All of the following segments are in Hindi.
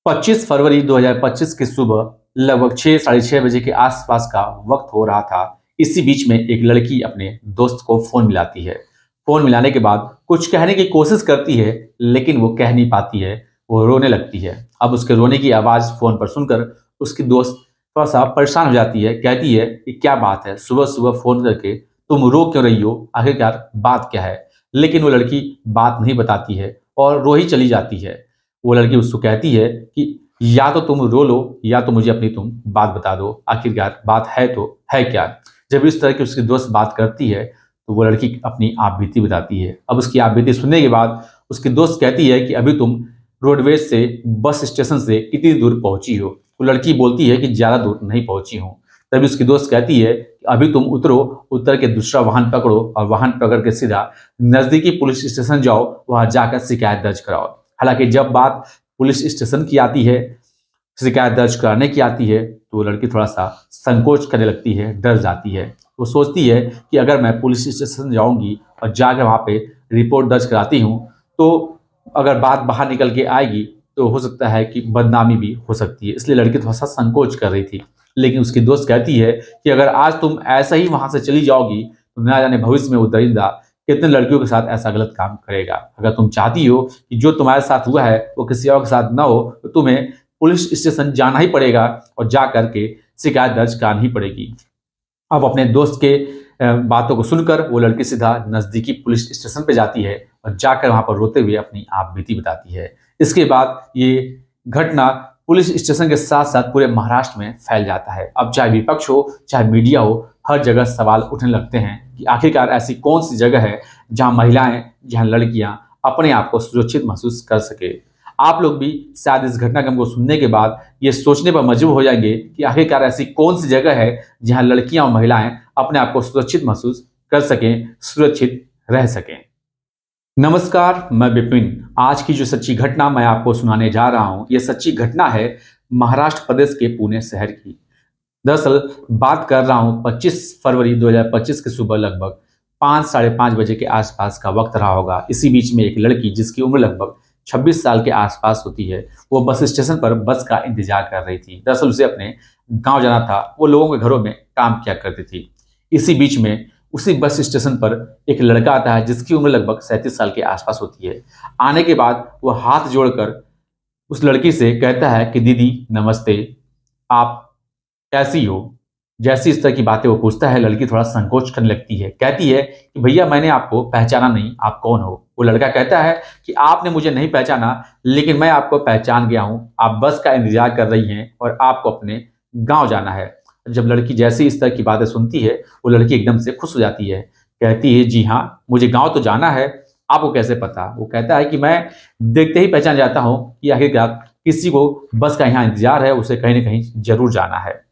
25 फरवरी 2025 की सुबह लगभग 6 साढ़े 6 बजे के आसपास का वक्त हो रहा था। इसी बीच में एक लड़की अपने दोस्त को फोन मिलाती है। फोन मिलाने के बाद कुछ कहने की कोशिश करती है, लेकिन वो कह नहीं पाती है। वो रोने लगती है। अब उसके रोने की आवाज़ फोन पर सुनकर उसकी दोस्त थोड़ा सा परेशान हो जाती है। कहती है कि क्या बात है, सुबह सुबह फोन करके तुम रो क्यों रही हो, आखिरकार बात क्या है। लेकिन वो लड़की बात नहीं बताती है और रो ही चली जाती है। वो लड़की उसको कहती है कि या तो तुम रो लो या तो मुझे अपनी तुम बात बता दो, आखिरकार बात है तो है क्या। जब इस तरह की उसकी दोस्त बात करती है तो वो लड़की अपनी आप बीती बताती है। अब उसकी आप बीती सुनने के बाद उसकी दोस्त कहती है कि अभी तुम रोडवेज से बस स्टेशन से कितनी दूर पहुंची हो। वो लड़की बोलती है कि ज़्यादा दूर नहीं पहुंची हूँ। तभी उसकी दोस्त कहती है कि अभी तुम उतरो, उतर के दूसरा वाहन पकड़ो और वाहन पकड़ के सीधा नज़दीकी पुलिस स्टेशन जाओ, वहाँ जाकर शिकायत दर्ज कराओ। हालांकि जब बात पुलिस स्टेशन की आती है, शिकायत दर्ज कराने की आती है, तो वो लड़की थोड़ा सा संकोच करने लगती है, डर जाती है। वो सोचती है कि अगर मैं पुलिस स्टेशन जाऊंगी और जाकर वहाँ पे रिपोर्ट दर्ज कराती हूँ तो अगर बात बाहर निकल के आएगी तो हो सकता है कि बदनामी भी हो सकती है। इसलिए लड़की थोड़ा सा संकोच कर रही थी। लेकिन उसकी दोस्त कहती है कि अगर आज तुम ऐसा ही वहाँ से चली जाओगी तो ना जाने भविष्य में वो दरिंदा कितने लड़कियों के साथ ऐसा गलत काम करेगा। अगर तुम चाहती हो कि जो तुम्हारे साथ हुआ है वो किसी और के साथ ना हो तो तुम्हें पुलिस स्टेशन जाना ही पड़ेगा और जा करके शिकायत दर्ज करानी ही पड़ेगी। अब अपने दोस्त के बातों को सुनकर वो लड़की सीधा नज़दीकी पुलिस स्टेशन पे जाती है और जाकर वहाँ पर रोते हुए अपनी आप बीती बताती है। इसके बाद ये घटना पुलिस स्टेशन के साथ साथ पूरे महाराष्ट्र में फैल जाता है। अब चाहे विपक्ष हो चाहे मीडिया हो, हर जगह सवाल उठने लगते हैं कि आखिरकार ऐसी कौन सी जगह है जहाँ महिलाएं, जहाँ लड़कियाँ अपने आप को सुरक्षित महसूस कर सके। आप लोग भी शायद इस घटनाक्रम को सुनने के बाद ये सोचने पर मजबूर हो जाएंगे कि आखिरकार ऐसी कौन सी जगह है जहां लड़कियां और महिलाएं अपने आप को सुरक्षित महसूस कर सकें, सुरक्षित रह सकें। नमस्कार, मैं विपिन। आज की जो सच्ची घटना मैं आपको सुनाने जा रहा हूं, ये सच्ची घटना है महाराष्ट्र प्रदेश के पुणे शहर की। दरअसल बात कर रहा हूं 25 फरवरी 2025 की सुबह लगभग 5 साढ़े 5 बजे के आसपास का वक्त रहा होगा। इसी बीच में एक लड़की जिसकी उम्र लगभग 26 साल के आसपास होती है, वो बस स्टेशन पर बस का इंतजार कर रही थी। दरअसल उसे अपने गांव जाना था। वो लोगों के घरों में काम किया करती थी। इसी बीच में उसी बस स्टेशन पर एक लड़का आता है जिसकी उम्र लगभग 37 साल के आसपास होती है। आने के बाद वो हाथ जोड़कर उस लड़की से कहता है कि दीदी नमस्ते, आप कैसी हो। जैसी इस तरह की बातें वो पूछता है, लड़की थोड़ा संकोच करने लगती है। कहती है कि भैया मैंने आपको पहचाना नहीं, आप कौन हो। वो लड़का कहता है कि आपने मुझे नहीं पहचाना, लेकिन मैं आपको पहचान गया हूँ। आप बस का इंतजार कर रही हैं और आपको अपने गांव जाना है। जब लड़की जैसे इस तरह की बातें सुनती है, वो लड़की एकदम से खुश हो जाती है। कहती है जी हाँ, मुझे गाँव तो जाना है, आपको कैसे पता। वो कहता है कि मैं देखते ही पहचान जाता हूँ कि आखिरकार किसी को बस का यहाँ इंतजार है, उसे कहीं ना कहीं जरूर जाना है।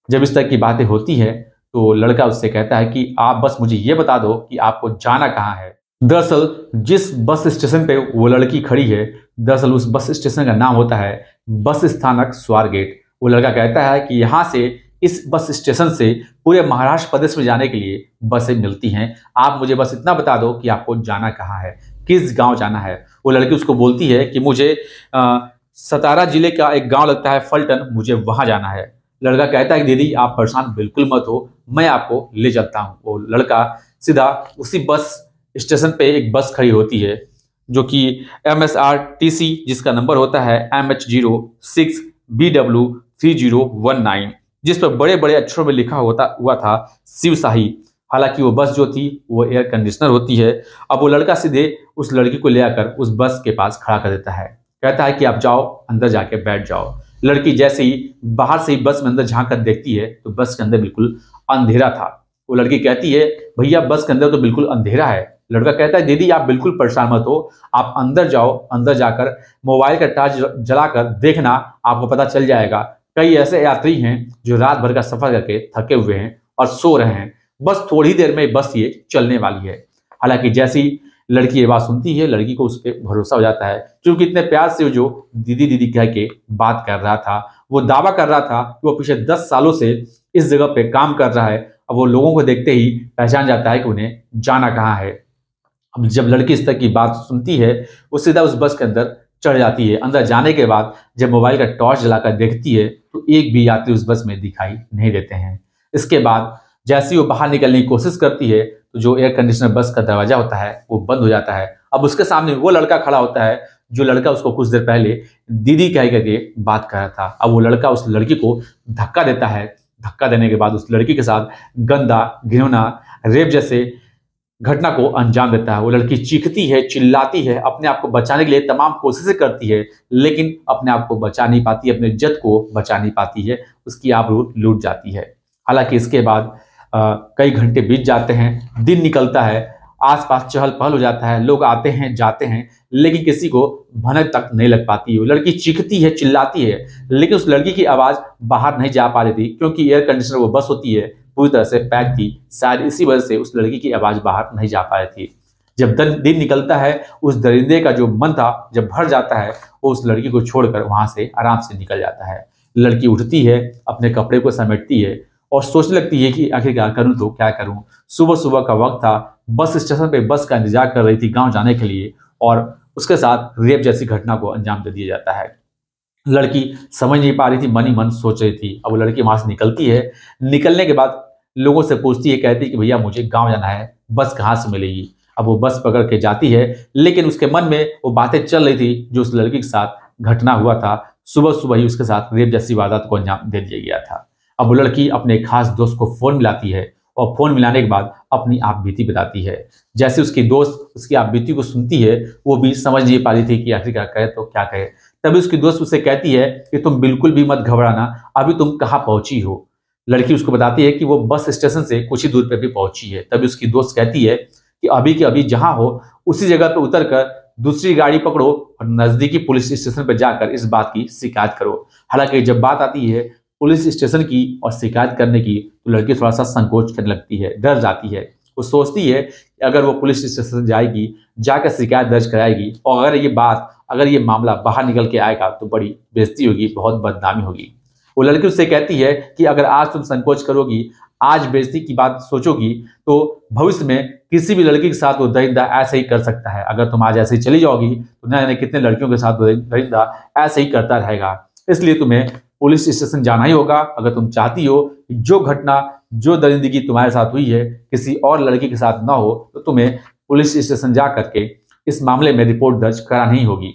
जब इस तरह की बातें होती है तो लड़का उससे कहता है कि आप बस मुझे ये बता दो कि आपको जाना कहाँ है। दरअसल जिस बस स्टेशन पे वो लड़की खड़ी है, दरअसल उस बस स्टेशन का नाम होता है बस स्थानक स्वारगेट। वो लड़का कहता है कि यहाँ से, इस बस स्टेशन से पूरे महाराष्ट्र प्रदेश में जाने के लिए बसें मिलती हैं। आप मुझे बस इतना बता दो कि आपको जाना कहाँ है, किस गाँव जाना है। वो लड़की उसको बोलती है कि मुझे सतारा जिले का एक गाँव लगता है फलटन, मुझे वहाँ जाना है। लड़का कहता है कि दीदी आप परेशान बिल्कुल मत हो, मैं आपको ले चलता हूँ। वो लड़का सीधा उसी बस स्टेशन पे एक बस खड़ी होती है जो कि MSRTC जिसका नंबर होता है MH06BW3019, जिस पर बड़े बड़े अक्षरों में लिखा हुआ था शिवशाही। हालांकि वो बस जो थी वो एयर कंडीशनर होती है। अब वो लड़का सीधे उस लड़की को ले आकर उस बस के पास खड़ा कर देता है। कहता है कि आप जाओ, अंदर जाके बैठ जाओ। लड़की जैसे ही बाहर से ही बस में अंदर झांक कर देखती है तो बस के अंदर बिल्कुल अंधेरा था। वो लड़की कहती है भैया बस के अंदर तो बिल्कुल अंधेरा है। लड़का कहता है दीदी आप बिल्कुल परेशान मत हो, आप अंदर जाओ, अंदर जाकर मोबाइल का टॉर्च जलाकर देखना, आपको पता चल जाएगा। कई ऐसे यात्री हैं जो रात भर का सफर करके थके हुए हैं और सो रहे हैं, बस थोड़ी देर में बस ये चलने वाली है। हालांकि जैसी लड़की ये बात सुनती है, लड़की को उस पर भरोसा हो जाता है, क्योंकि इतने प्यार से जो दीदी दीदी कह के बात कर रहा था, वो दावा कर रहा था कि वो पिछले 10 सालों से इस जगह पे काम कर रहा है। अब वो लोगों को देखते ही पहचान जाता है कि उन्हें जाना कहाँ है। अब जब लड़की इस तरह की बात सुनती है, वो सीधा उस बस के अंदर चढ़ जाती है। अंदर जाने के बाद जब मोबाइल का टॉर्च जलाकर देखती है तो एक भी यात्री उस बस में दिखाई नहीं देते हैं। इसके बाद जैसे ही वो बाहर निकलने की कोशिश करती है तो जो एयर कंडीशनर बस का दरवाजा होता है वो बंद हो जाता है। अब उसके सामने वो लड़का खड़ा होता है जो लड़का उसको कुछ देर पहले दीदी कह करके बात कर रहा था। अब वो लड़का उस लड़की को धक्का देता है। धक्का देने के बाद उस लड़की के साथ गंदा, घिनौना, रेप जैसे घटना को अंजाम देता है। वो लड़की चीखती है, चिल्लाती है, अपने आप को बचाने के लिए तमाम कोशिशें करती है, लेकिन अपने आप को बचा नहीं पाती, अपने इज्जत को बचा नहीं पाती है, उसकी आबरू लूट जाती है। हालांकि इसके बाद कई घंटे बीत जाते हैं, दिन निकलता है, आसपास चहल पहल हो जाता है, लोग आते हैं जाते हैं, लेकिन किसी को भनक तक नहीं लग पाती। वो लड़की चीखती है, चिल्लाती है, लेकिन उस लड़की की आवाज़ बाहर नहीं जा पा रही थी, क्योंकि एयर कंडीशनर वो बस होती है पूरी तरह से पैक थी। शायद इसी वजह से उस लड़की की आवाज़ बाहर नहीं जा पा रही थी। जब दिन निकलता है, उस दरिंदे का जो मन था जब भर जाता है, वो उस लड़की को छोड़कर वहाँ से आराम से निकल जाता है। लड़की उठती है, अपने कपड़े को समेटती है और सोचने लगती है कि आखिर क्या करूं तो क्या करूं। सुबह सुबह का वक्त था, बस स्टेशन पे बस का इंतजार कर रही थी गांव जाने के लिए, और उसके साथ रेप जैसी घटना को अंजाम दे दिया जाता है। लड़की समझ नहीं पा रही थी, मन ही मन सोच रही थी। अब वो लड़की वहां से निकलती है, निकलने के बाद लोगों से पूछती है, कहती है कि भैया मुझे गाँव जाना है, बस कहाँ से मिलेगी। अब वो बस पकड़ के जाती है, लेकिन उसके मन में वो बातें चल रही थी जो उस लड़की के साथ घटना हुआ था। सुबह सुबह ही उसके साथ रेप जैसी वारदात को अंजाम दे दिया गया था। अब वो लड़की अपने खास दोस्त को फोन मिलाती है और फोन मिलाने के बाद अपनी आप बीती बताती है। जैसे उसकी दोस्त उसकी आप बीती को सुनती है, वो भी समझ नहीं पा रही थी कि आखिर क्या कहे तो क्या कहे। तभी उसकी दोस्त उससे कहती है कि तुम बिल्कुल भी मत घबराना, अभी तुम कहाँ पहुंची हो। लड़की उसको बताती है कि वो बस स्टेशन से कुछ ही दूर पर भी पहुंची है। तभी उसकी दोस्त कहती है कि अभी के अभी जहां हो उसी जगह पर उतर कर दूसरी गाड़ी पकड़ो और नजदीकी पुलिस स्टेशन पर जाकर इस बात की शिकायत करो। हालांकि जब बात आती है पुलिस स्टेशन की और शिकायत करने की, तो लड़की थोड़ा सा संकोच करने लगती है, डर जाती है। वो सोचती है कि अगर वो पुलिस स्टेशन जाएगी, जाकर शिकायत दर्ज कराएगी, और अगर ये मामला बाहर निकल के आएगा तो बड़ी बेइज्जती होगी, बहुत बदनामी होगी। वो लड़की उससे कहती है कि अगर आज तुम संकोच करोगी, आज बेइज्जती की बात सोचोगी, तो भविष्य में किसी भी लड़की के साथ वो दरिंदा ऐसे ही कर सकता है। अगर तुम आज ऐसे ही चली जाओगी तो न जाने कितने लड़कियों के साथ दरिंदा ऐसे ही करता रहेगा। इसलिए तुम्हें पुलिस स्टेशन जाना ही होगा। अगर तुम चाहती हो कि जो घटना, जो दरिंदगी तुम्हारे साथ हुई है किसी और लड़की के साथ ना हो, तो तुम्हें पुलिस स्टेशन जा करके इस मामले में रिपोर्ट दर्ज करानी ही होगी।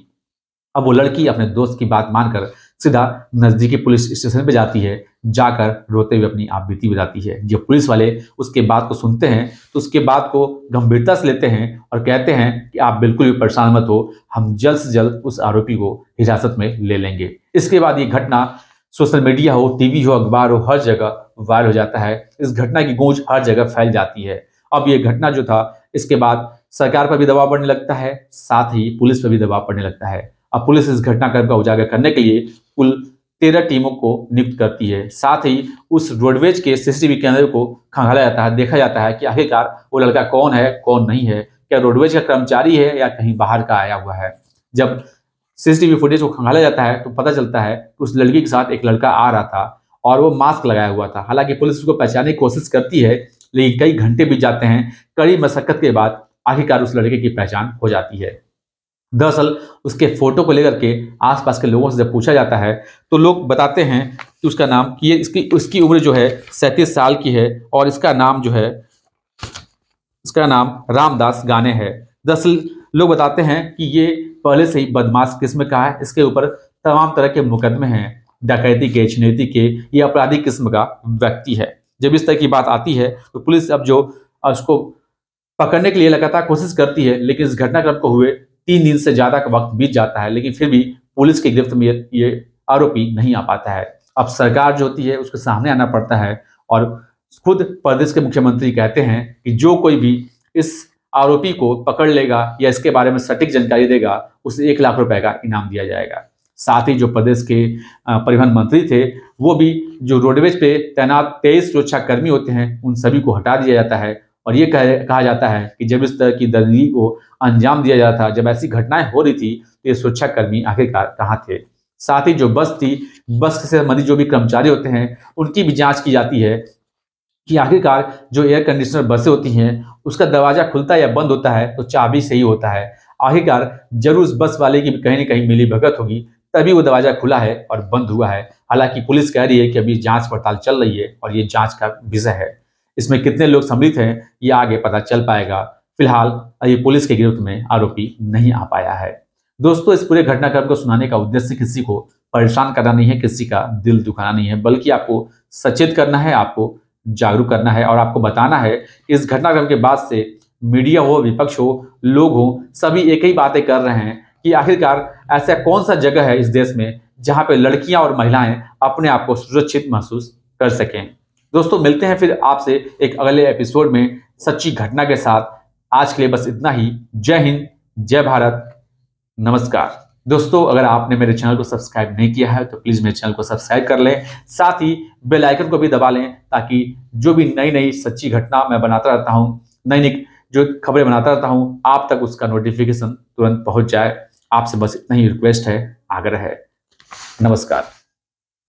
अब वो लड़की अपने दोस्त की बात मानकर सीधा नजदीकी पुलिस स्टेशन पे जाती है, जाकर रोते हुए अपनी आप बीती बताती है। जब पुलिस वाले उसके बात को सुनते हैं तो उसके बात को गंभीरता से लेते हैं और कहते हैं कि आप बिल्कुल भी परेशान मत हो, हम जल्द से जल्द उस आरोपी को हिरासत में ले लेंगे। इसके बाद ये घटना सोशल मीडिया हो, टीवी हो, अखबार हो, हर जगह वायरल हो जाता है। इस घटना की गूंज हर जगह फैल जाती है। अब ये घटना जो था, इसके बाद सरकार पर भी दबाव पड़ने लगता है, साथ ही पुलिस पर भी दबाव पड़ने लगता है। अब पुलिस इस घटनाक्रम का उजागर करने के लिए कुल 13 टीमों को नियुक्त करती है। साथ ही उस रोडवेज के सीसीटीवी कैमरे को खंगाला जाता है, देखा जाता है कि आखिरकार वो लड़का कौन है, कौन नहीं है, क्या रोडवेज का कर्मचारी है या कहीं बाहर का आया हुआ है। जब सीसीटीवी फुटेज को खंगाला जाता है तो पता चलता है कि उस लड़की के साथ एक लड़का आ रहा था और वो मास्क लगाया हुआ था। हालांकि पुलिस उसको पहचानने की कोशिश करती है, लेकिन कई घंटे बीत जाते हैं। कड़ी मशक्कत के बाद आखिरकार उस लड़के की पहचान हो जाती है। दरअसल उसके फोटो को लेकर के आसपास के लोगों से जब पूछा जाता है तो लोग बताते हैं कि उसका नाम, कि ये इसकी उम्र जो है 37 साल की है और इसका नाम रामदास गाने है। दरअसल लोग बताते हैं कि ये पहले से ही बदमाश किस्म का है, इसके ऊपर तमाम तरह के मुकदमे हैं, डकैती के, छिनैती के, ये अपराधी किस्म का व्यक्ति है। जब इस तरह की बात आती है तो पुलिस अब जो उसको पकड़ने के लिए लगातार कोशिश करती है, लेकिन इस घटनाक्रम को हुए 3 दिन से ज्यादा का वक्त बीत जाता है, लेकिन फिर भी पुलिस की गिरफ्त में ये आरोपी नहीं आ पाता है। अब सरकार जो होती है उसके सामने आना पड़ता है और खुद प्रदेश के मुख्यमंत्री कहते हैं कि जो कोई भी इस आरोपी को पकड़ लेगा या इसके बारे में सटीक जानकारी देगा, उसे 1 लाख रुपए का इनाम दिया जाएगा। साथ ही जो प्रदेश के परिवहन मंत्री थे, वो भी जो रोडवेज पे तैनात 23 सुरक्षा कर्मी होते हैं, उन सभी को हटा दिया जाता है। और ये कहा जाता है कि जब इस तरह की दरिंदगी को अंजाम दिया जाता था, जब ऐसी घटनाएं हो रही थी, तो ये सुरक्षाकर्मी आखिरकार कहाँ थे। साथ ही जो बस थी, बस से संबंधित जो भी कर्मचारी होते हैं, उनकी भी जांच की जाती है कि आखिरकार जो एयर कंडीशनर बसें होती हैं, उसका दरवाजा खुलता या बंद होता है तो चाबी से ही होता है। आखिरकार जरूर उस बस वाले की कहीं न कहीं मिलीभगत होगी, तभी वो दरवाजा खुला है और बंद हुआ है। हालांकि पुलिस कह रही है कि अभी जांच पड़ताल चल रही है और ये जांच का विषय है। इसमें कितने लोग सम्मिलित हैं ये आगे पता चल पाएगा। फिलहाल ये पुलिस के गिरफ्त में आरोपी नहीं आ पाया है। दोस्तों, इस पूरे घटनाक्रम को सुनाने का उद्देश्य किसी को परेशान करना नहीं है, किसी का दिल दुखाना नहीं है, बल्कि आपको सचेत करना है, आपको जागरूक करना है और आपको बताना है इस घटनाक्रम के बाद से मीडिया हो, विपक्ष हो, लोग हो, सभी एक ही बातें कर रहे हैं कि आखिरकार ऐसा कौन सा जगह है इस देश में जहां पे लड़कियां और महिलाएं अपने आप को सुरक्षित महसूस कर सकें। दोस्तों, मिलते हैं फिर आपसे एक अगले एपिसोड में सच्ची घटना के साथ। आज के लिए बस इतना ही। जय हिंद, जय भारत, नमस्कार। दोस्तों, अगर आपने मेरे चैनल को सब्सक्राइब नहीं किया है तो प्लीज मेरे चैनल को सब्सक्राइब कर लें, साथ ही बेल आइकन को भी दबा लें ताकि जो भी नई नई सच्ची घटना मैं बनाता रहता हूं, नई नई जो खबरें बनाता रहता हूं, आप तक उसका नोटिफिकेशन तुरंत पहुंच जाए। आपसे बस इतना ही रिक्वेस्ट है, आग्रह है। नमस्कार।